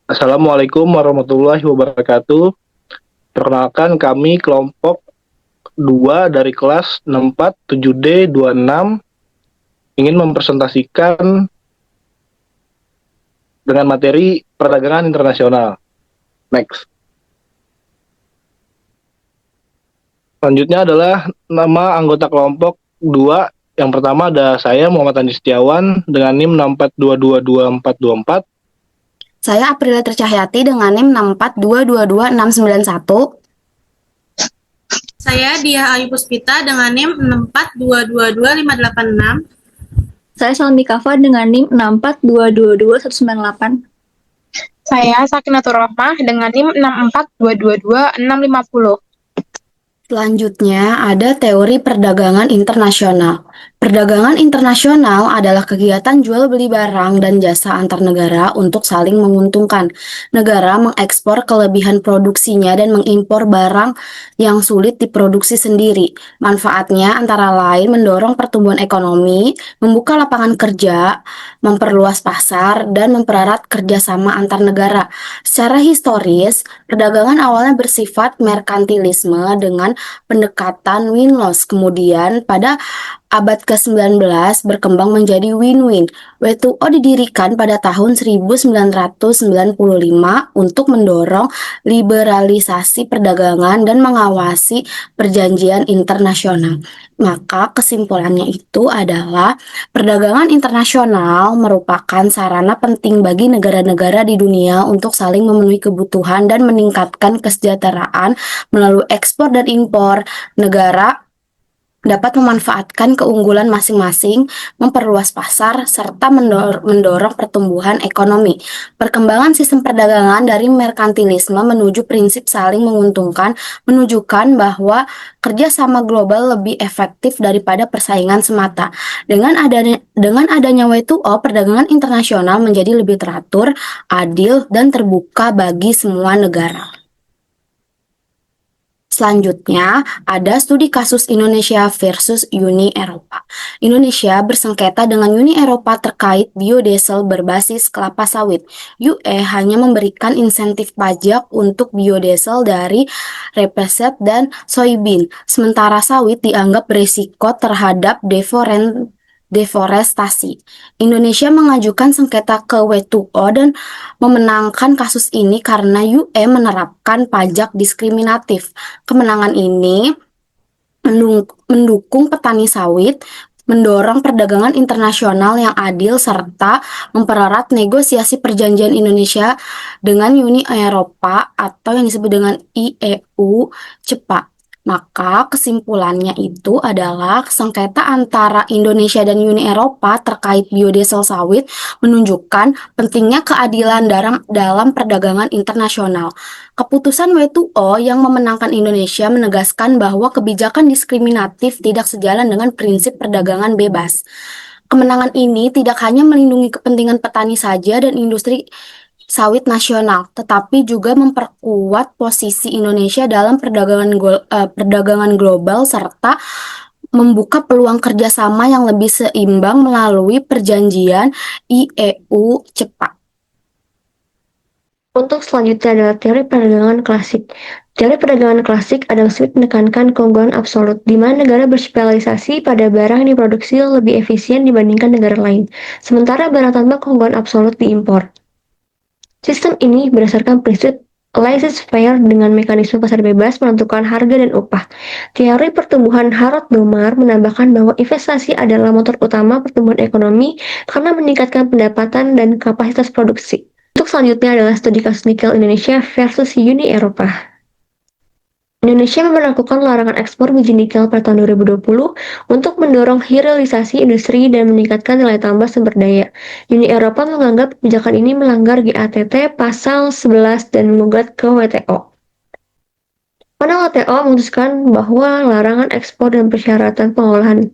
Assalamualaikum warahmatullahi wabarakatuh. Perkenalkan kami kelompok 2 dari kelas 64 7D 26 ingin mempresentasikan dengan materi perdagangan internasional. Next. Selanjutnya adalah nama anggota kelompok 2. Yang pertama ada saya Muhammad Andi Setiawan dengan NIM 64222424. Saya Aprila Tercahyati dengan NIM 64222691. Saya Diah Ayu Puspita dengan NIM 64222586. Saya Salmi Kafa dengan NIM 642222198. Saya Sakinatur Rohmah dengan NIM 642222650. Selanjutnya ada teori perdagangan internasional. Perdagangan internasional adalah kegiatan jual beli barang dan jasa antar negara untuk saling menguntungkan. Negara mengekspor kelebihan produksinya dan mengimpor barang yang sulit diproduksi sendiri. Manfaatnya antara lain mendorong pertumbuhan ekonomi, membuka lapangan kerja, memperluas pasar, dan mempererat kerjasama antar negara. Secara historis, perdagangan awalnya bersifat merkantilisme dengan pendekatan win-loss. Kemudian pada abad ke-19 berkembang menjadi win-win. WTO didirikan pada tahun 1995 untuk mendorong liberalisasi perdagangan dan mengawasi perjanjian internasional. Maka kesimpulannya itu adalah perdagangan internasional merupakan sarana penting bagi negara-negara di dunia untuk saling memenuhi kebutuhan dan meningkatkan kesejahteraan melalui ekspor dan impor. Negara dapat memanfaatkan keunggulan masing-masing, memperluas pasar, serta mendorong pertumbuhan ekonomi. Perkembangan sistem perdagangan dari merkantilisme menuju prinsip saling menguntungkan menunjukkan bahwa kerjasama global lebih efektif daripada persaingan semata. Dengan adanya WTO, perdagangan internasional menjadi lebih teratur, adil, dan terbuka bagi semua negara. Selanjutnya, ada studi kasus Indonesia versus Uni Eropa. Indonesia bersengketa dengan Uni Eropa terkait biodiesel berbasis kelapa sawit. UE hanya memberikan insentif pajak untuk biodiesel dari rapeseed dan soybean, sementara sawit dianggap berisiko terhadap deforestasi. Indonesia mengajukan sengketa ke WTO dan memenangkan kasus ini karena UE menerapkan pajak diskriminatif. Kemenangan ini mendukung petani sawit, mendorong perdagangan internasional yang adil, serta mempererat negosiasi perjanjian Indonesia dengan Uni Eropa atau yang disebut dengan IEU cepat. Maka kesimpulannya itu adalah sengketa antara Indonesia dan Uni Eropa terkait biodiesel sawit menunjukkan pentingnya keadilan dalam perdagangan internasional. Keputusan WTO yang memenangkan Indonesia menegaskan bahwa kebijakan diskriminatif tidak sejalan dengan prinsip perdagangan bebas. Kemenangan ini tidak hanya melindungi kepentingan petani saja dan industri sawit nasional, tetapi juga memperkuat posisi Indonesia dalam perdagangan global serta membuka peluang kerjasama yang lebih seimbang melalui perjanjian IEU cepat. Untuk selanjutnya adalah teori perdagangan klasik. Teori perdagangan klasik Adam Smith menekankan keunggulan absolut, di mana negara berspesialisasi pada barang yang diproduksi lebih efisien dibandingkan negara lain, sementara barang tanpa keunggulan absolut diimpor. Sistem ini berdasarkan prinsip laissez-faire dengan mekanisme pasar bebas menentukan harga dan upah. Teori pertumbuhan Harold Blomer menambahkan bahwa investasi adalah motor utama pertumbuhan ekonomi karena meningkatkan pendapatan dan kapasitas produksi. Untuk selanjutnya adalah studi kasus nikel Indonesia versus Uni Eropa. Indonesia memperlakukan larangan ekspor biji nikel pada tahun 2020 untuk mendorong hilirisasi industri dan meningkatkan nilai tambah sumber daya. Uni Eropa menganggap kebijakan ini melanggar GATT pasal 11 dan menggugat ke WTO. Panel WTO memutuskan bahwa larangan ekspor dan persyaratan pengolahan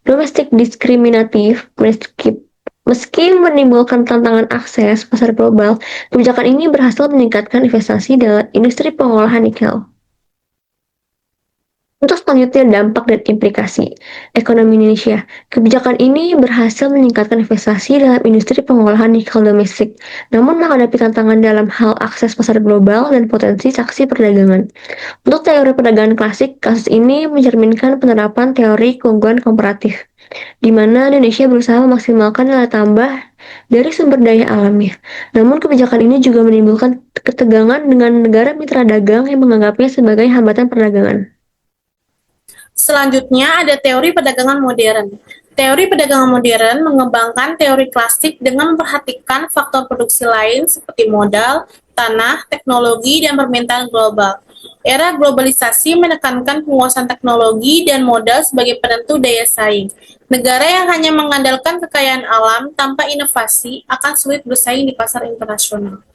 domestik diskriminatif meski menimbulkan tantangan akses pasar global, kebijakan ini berhasil meningkatkan investasi dalam industri pengolahan nikel. Untuk selanjutnya, dampak dan implikasi ekonomi Indonesia. Kebijakan ini berhasil meningkatkan investasi dalam industri pengolahan nikel domestik, namun menghadapi tantangan dalam hal akses pasar global dan potensi saksi perdagangan. Untuk teori perdagangan klasik, kasus ini mencerminkan penerapan teori keunggulan komparatif, di mana Indonesia berusaha memaksimalkan nilai tambah dari sumber daya alamnya. Namun kebijakan ini juga menimbulkan ketegangan dengan negara mitra dagang yang menganggapnya sebagai hambatan perdagangan. Selanjutnya ada teori perdagangan modern. Teori perdagangan modern mengembangkan teori klasik dengan memperhatikan faktor produksi lain seperti modal, tanah, teknologi, dan permintaan global. Era globalisasi menekankan penguasaan teknologi dan modal sebagai penentu daya saing. Negara yang hanya mengandalkan kekayaan alam tanpa inovasi akan sulit bersaing di pasar internasional.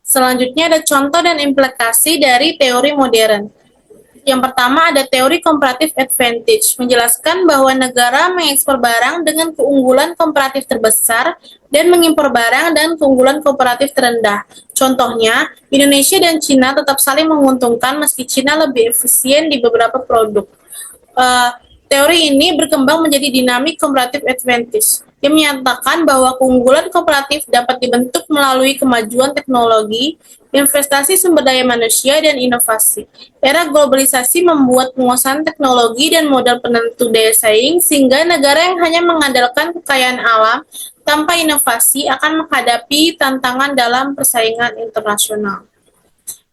Selanjutnya ada contoh dan implikasi dari teori modern. Yang pertama ada teori comparative advantage, menjelaskan bahwa negara mengekspor barang dengan keunggulan komparatif terbesar dan mengimpor barang dengan keunggulan komparatif terendah. Contohnya, Indonesia dan Cina tetap saling menguntungkan meski Cina lebih efisien di beberapa produk. Teori ini berkembang menjadi dynamic comparative advantage, yang menyatakan bahwa keunggulan komparatif dapat dibentuk melalui kemajuan teknologi, investasi sumber daya manusia, dan inovasi. Era globalisasi membuat penguasaan teknologi dan modal penentu daya saing, sehingga negara yang hanya mengandalkan kekayaan alam tanpa inovasi akan menghadapi tantangan dalam persaingan internasional.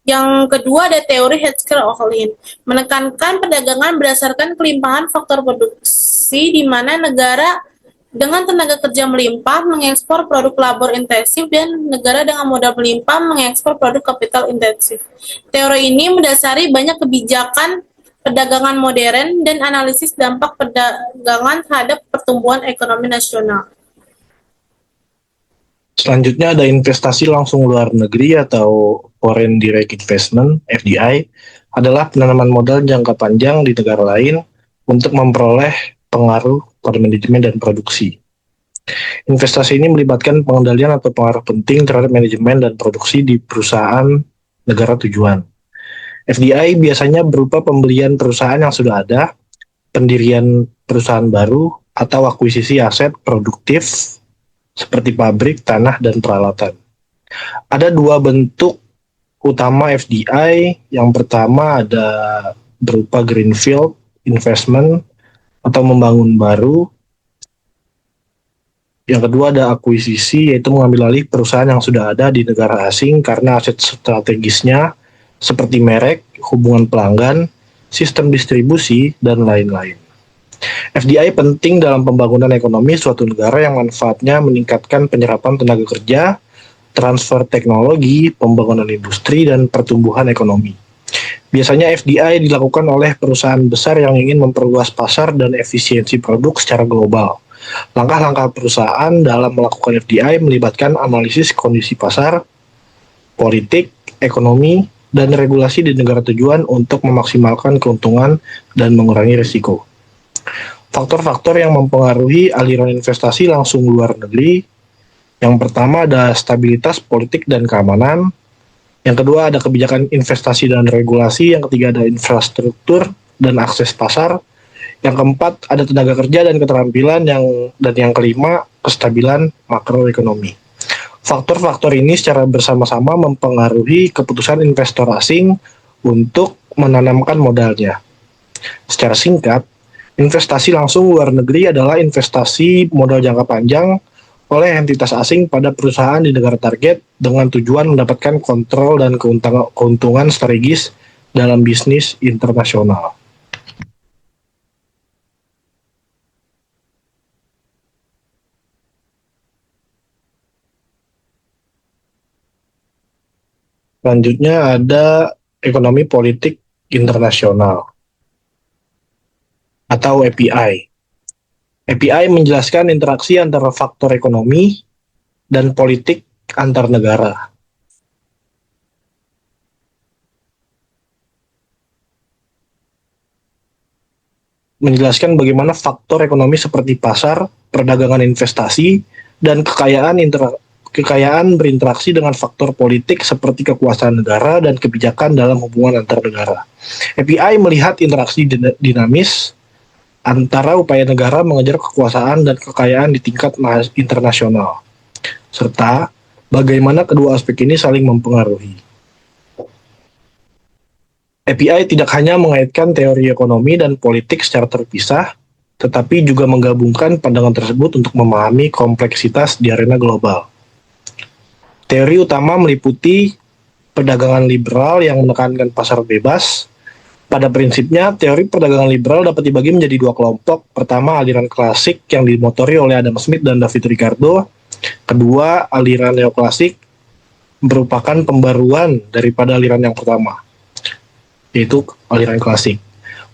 Yang kedua ada teori Hedge-Ohlin, menekankan perdagangan berdasarkan kelimpahan faktor produksi di mana negara dengan tenaga kerja melimpah mengekspor produk labor intensif dan negara dengan modal melimpah mengekspor produk kapital intensif. Teori ini mendasari banyak kebijakan perdagangan modern dan analisis dampak perdagangan terhadap pertumbuhan ekonomi nasional. Selanjutnya ada investasi langsung luar negeri atau Foreign Direct Investment, FDI, adalah penanaman modal jangka panjang di negara lain untuk memperoleh pengaruh pada manajemen dan produksi. Investasi ini melibatkan pengendalian atau pengaruh penting terhadap manajemen dan produksi di perusahaan negara tujuan. FDI biasanya berupa pembelian perusahaan yang sudah ada, pendirian perusahaan baru, atau akuisisi aset produktif seperti pabrik, tanah, dan peralatan. Ada dua bentuk utama FDI. Yang pertama ada berupa greenfield investment atau membangun baru. Yang kedua ada akuisisi, yaitu mengambil alih perusahaan yang sudah ada di negara asing karena aset strategisnya seperti merek, hubungan pelanggan, sistem distribusi, dan lain-lain. FDI penting dalam pembangunan ekonomi suatu negara yang manfaatnya meningkatkan penyerapan tenaga kerja, transfer teknologi, pembangunan industri, dan pertumbuhan ekonomi. Biasanya FDI dilakukan oleh perusahaan besar yang ingin memperluas pasar dan efisiensi produk secara global. Langkah-langkah perusahaan dalam melakukan FDI melibatkan analisis kondisi pasar, politik, ekonomi, dan regulasi di negara tujuan untuk memaksimalkan keuntungan dan mengurangi risiko. Faktor-faktor yang mempengaruhi aliran investasi langsung luar negeri. Yang pertama ada stabilitas politik dan keamanan. Yang kedua ada kebijakan investasi dan regulasi. Yang ketiga ada infrastruktur dan akses pasar. Yang keempat ada tenaga kerja dan keterampilan. Dan yang kelima kestabilan makroekonomi. Faktor-faktor ini secara bersama-sama mempengaruhi keputusan investor asing untuk menanamkan modalnya. Secara singkat, investasi langsung luar negeri adalah investasi modal jangka panjang oleh entitas asing pada perusahaan di negara target dengan tujuan mendapatkan kontrol dan keuntungan strategis dalam bisnis internasional. Selanjutnya ada ekonomi politik internasional atau API. API menjelaskan interaksi antara faktor ekonomi dan politik antar negara. Menjelaskan bagaimana faktor ekonomi seperti pasar, perdagangan investasi, dan kekayaan berinteraksi dengan faktor politik seperti kekuasaan negara dan kebijakan dalam hubungan antar negara. API melihat interaksi dinamis antara upaya negara mengejar kekuasaan dan kekayaan di tingkat internasional, serta bagaimana kedua aspek ini saling mempengaruhi. API tidak hanya mengaitkan teori ekonomi dan politik secara terpisah, tetapi juga menggabungkan pandangan tersebut untuk memahami kompleksitas di arena global. Teori utama meliputi perdagangan liberal yang menekankan pasar bebas. Pada prinsipnya, teori perdagangan liberal dapat dibagi menjadi dua kelompok. Pertama, aliran klasik yang dimotori oleh Adam Smith dan David Ricardo. Kedua, aliran neoklasik merupakan pembaruan daripada aliran yang pertama, yaitu aliran klasik.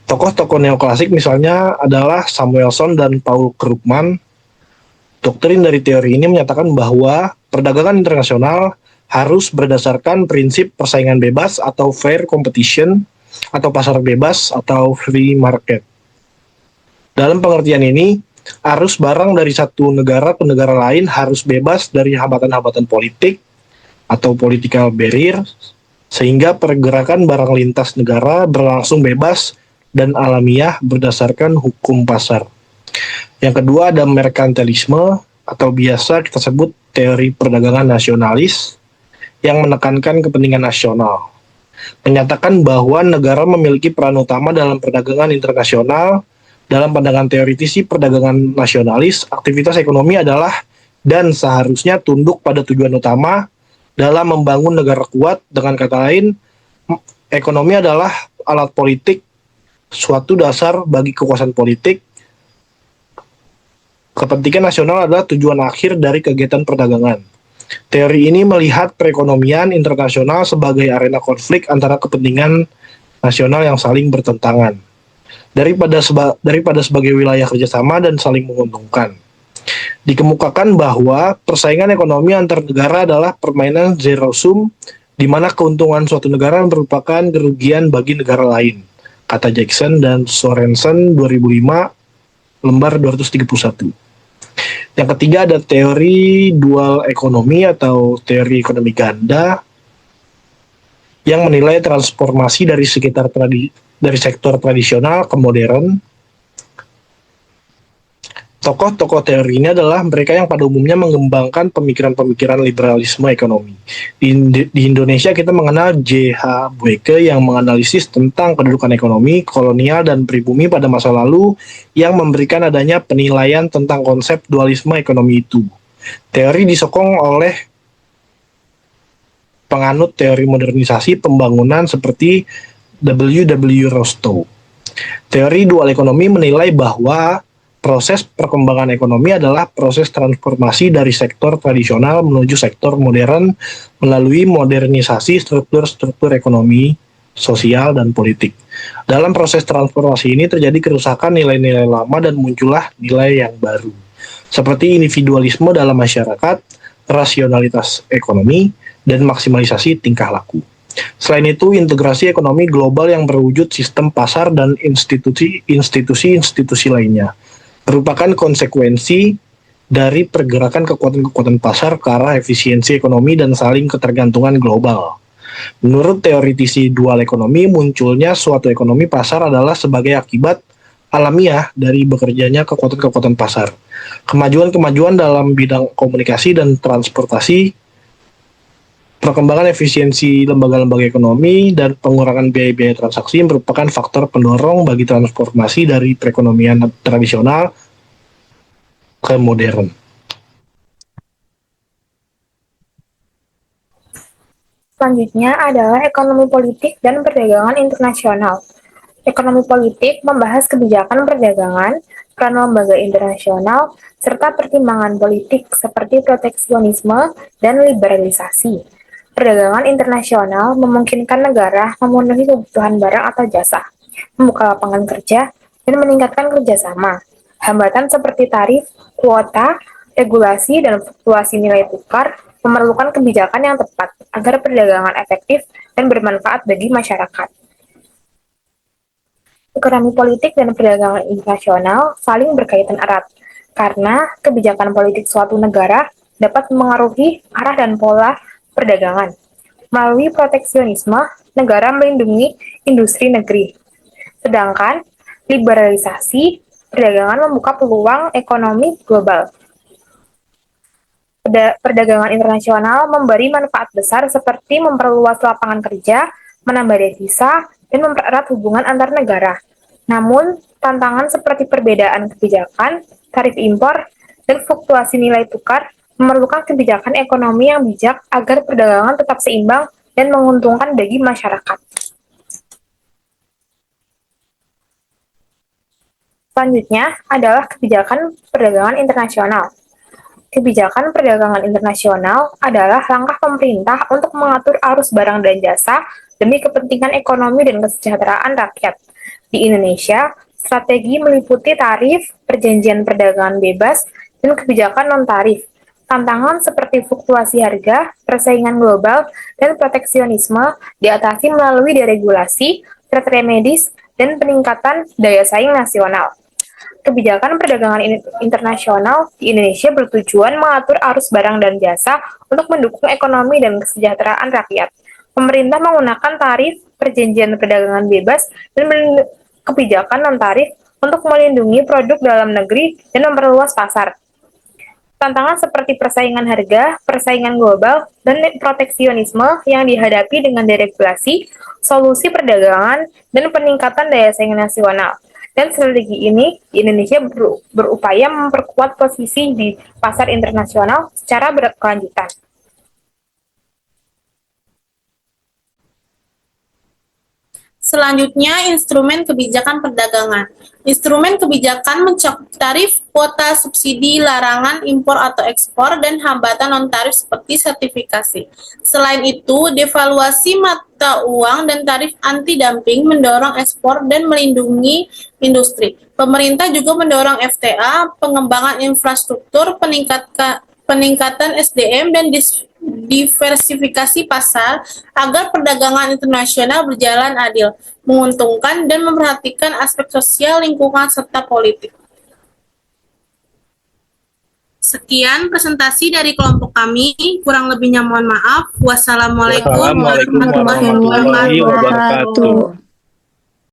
Tokoh-tokoh neoklasik misalnya adalah Samuelson dan Paul Krugman. Doktrin dari teori ini menyatakan bahwa perdagangan internasional harus berdasarkan prinsip persaingan bebas atau fair competition, atau pasar bebas atau free market. Dalam pengertian ini, arus barang dari satu negara ke negara lain harus bebas dari hambatan-hambatan politik atau political barrier, sehingga pergerakan barang lintas negara berlangsung bebas dan alamiah berdasarkan hukum pasar. Yang kedua ada merkantilisme atau biasa kita sebut teori perdagangan nasionalis yang menekankan kepentingan nasional. Menyatakan bahwa negara memiliki peran utama dalam perdagangan internasional. Dalam pandangan teoritisi perdagangan nasionalis, aktivitas ekonomi adalah dan seharusnya tunduk pada tujuan utama dalam membangun negara kuat. Dengan kata lain, ekonomi adalah alat politik, suatu dasar bagi kekuasaan politik. Kepentingan nasional adalah tujuan akhir dari kegiatan perdagangan. Teori ini melihat perekonomian internasional sebagai arena konflik antara kepentingan nasional yang saling bertentangan, daripada sebagai wilayah kerjasama dan saling menguntungkan. Dikemukakan bahwa persaingan ekonomi antar negara adalah permainan zero sum, di mana keuntungan suatu negara merupakan kerugian bagi negara lain, kata Jackson dan Sorensen 2005, lembar 231. Yang ketiga ada teori dual ekonomi atau teori ekonomi ganda yang menilai transformasi dari sektor tradisional ke modern. Tokoh-tokoh teori ini adalah mereka yang pada umumnya mengembangkan pemikiran-pemikiran liberalisme ekonomi. Di Indonesia kita mengenal J.H. Boeke yang menganalisis tentang kedudukan ekonomi, kolonial, dan pribumi pada masa lalu yang memberikan adanya penilaian tentang konsep dualisme ekonomi itu. Teori disokong oleh penganut teori modernisasi pembangunan seperti W. Rostow. Teori dual ekonomi menilai bahwa proses perkembangan ekonomi adalah proses transformasi dari sektor tradisional menuju sektor modern melalui modernisasi struktur-struktur ekonomi, sosial, dan politik. Dalam proses transformasi ini terjadi kerusakan nilai-nilai lama dan muncullah nilai yang baru, seperti individualisme dalam masyarakat, rasionalitas ekonomi, dan maksimalisasi tingkah laku. Selain itu, integrasi ekonomi global yang berwujud sistem pasar dan institusi-institusi lainnya merupakan konsekuensi dari pergerakan kekuatan-kekuatan pasar ke arah efisiensi ekonomi dan saling ketergantungan global. Menurut teoritisi dual ekonomi, munculnya suatu ekonomi pasar adalah sebagai akibat alamiah dari bekerjanya kekuatan-kekuatan pasar. Kemajuan-kemajuan dalam bidang komunikasi dan transportasi, perkembangan efisiensi lembaga-lembaga ekonomi, dan pengurangan biaya-biaya transaksi merupakan faktor pendorong bagi transformasi dari perekonomian tradisional ke modern. Selanjutnya adalah ekonomi politik dan perdagangan internasional. Ekonomi politik membahas kebijakan perdagangan, peran lembaga internasional, serta pertimbangan politik seperti proteksionisme dan liberalisasi. Perdagangan internasional memungkinkan negara memenuhi kebutuhan barang atau jasa, membuka lapangan kerja, dan meningkatkan kerjasama. Hambatan seperti tarif, kuota, regulasi, dan fluktuasi nilai tukar memerlukan kebijakan yang tepat agar perdagangan efektif dan bermanfaat bagi masyarakat. Ekonomi politik dan perdagangan internasional saling berkaitan erat, karena kebijakan politik suatu negara dapat memengaruhi arah dan pola perdagangan. Melalui proteksionisme, negara melindungi industri negeri. Sedangkan liberalisasi perdagangan membuka peluang ekonomi global. Perdagangan internasional memberi manfaat besar seperti memperluas lapangan kerja, menambah devisa, dan mempererat hubungan antar negara. Namun, tantangan seperti perbedaan kebijakan, tarif impor, dan fluktuasi nilai tukar memerlukan kebijakan ekonomi yang bijak agar perdagangan tetap seimbang dan menguntungkan bagi masyarakat. Selanjutnya adalah kebijakan perdagangan internasional. Kebijakan perdagangan internasional adalah langkah pemerintah untuk mengatur arus barang dan jasa demi kepentingan ekonomi dan kesejahteraan rakyat. Di Indonesia, strategi meliputi tarif, perjanjian perdagangan bebas, dan kebijakan non-tarif. Tantangan seperti fluktuasi harga, persaingan global, dan proteksionisme diatasi melalui deregulasi, trade remedies, dan peningkatan daya saing nasional. Kebijakan perdagangan internasional di Indonesia bertujuan mengatur arus barang dan jasa untuk mendukung ekonomi dan kesejahteraan rakyat. Pemerintah menggunakan tarif, perjanjian perdagangan bebas, dan kebijakan non-tarif untuk melindungi produk dalam negeri dan memperluas pasar. Tantangan seperti persaingan harga, persaingan global, dan proteksionisme yang dihadapi dengan deregulasi, solusi perdagangan, dan peningkatan daya saing nasional. Dan strategi ini, Indonesia berupaya memperkuat posisi di pasar internasional secara berkelanjutan. Selanjutnya, instrumen kebijakan perdagangan. Instrumen kebijakan mencakup tarif, kuota, subsidi, larangan impor atau ekspor, dan hambatan non-tarif seperti sertifikasi. Selain itu, devaluasi mata uang dan tarif anti-dumping mendorong ekspor dan melindungi industri. Pemerintah juga mendorong FTA, pengembangan infrastruktur, peningkatan SDM, dan diversifikasi pasar agar perdagangan internasional berjalan adil, menguntungkan, dan memperhatikan aspek sosial, lingkungan, serta politik. Sekian presentasi dari kelompok kami, kurang lebihnya mohon maaf. Wassalamualaikum warahmatullahi wabarakatuh.